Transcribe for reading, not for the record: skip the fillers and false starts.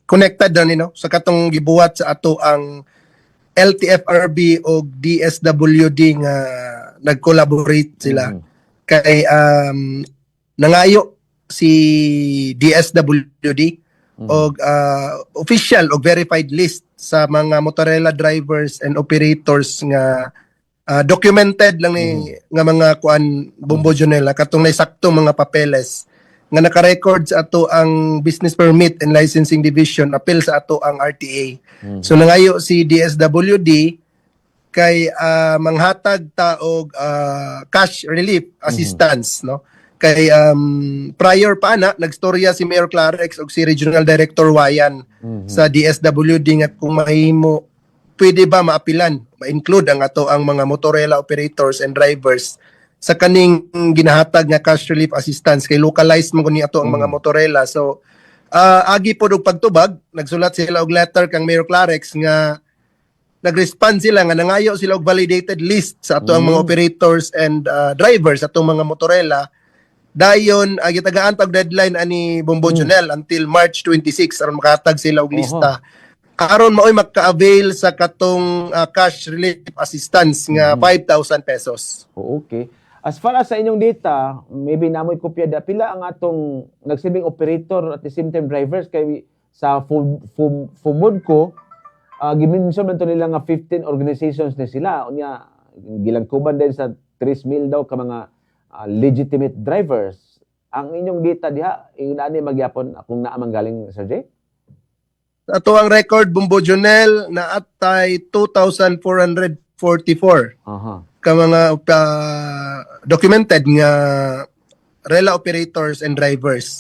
connected na nino sa katong gibuhat sa ato ang LTFRB o DSWD nga nag-collaborate sila. Kay nangayo si DSWD og official o verified list sa mga motorela drivers and operators nga documented lang ni nga mga kuan Bombo Jonela katong naisakto mga papeles nga naka-record sa ato ang Business Permit and Licensing Division apil sa ato ang RTA. So nangayo si DSWD kay manghatag ta og cash relief assistance no kay prior pa na nagstorya si Mayor Clarex og si Regional Director Wayan sa DSWD nga kung mahimo pwede ba maapilan ma-include ang ato ang mga motorela operators and drivers sa kaning ginahatag nga cash relief assistance kay localized man ni ato ang mga motorela. So agi po og pagtubag nagsulat sila og letter kang Mayor Clarex nga nag-respond sila nga nangayo sila og validated list sa ato ang mga operators and drivers atong mga motorela. Dayon gitagaan tag deadline ani Bombo Jonel until March 26 aron makahatag sila og lista. Karon maoy magka-avail sa katong cash relief assistance nga 5,000 pesos. Okay. As far as sa inyong data, maybe namoy kopya da pila ang atong nagsilbing operator at the same time drivers kay sa FUMODCO gimension man to nila nga 15 organizations na sila unya gilangkuban din sa 3,000 daw ka mga legitimate drivers. Ang inyong data diha ingani magyapon kung naa man galing Sir Jay? Ato ang record Bombo Jonel na atay 2,444 ka mga documented nga rela operators and drivers.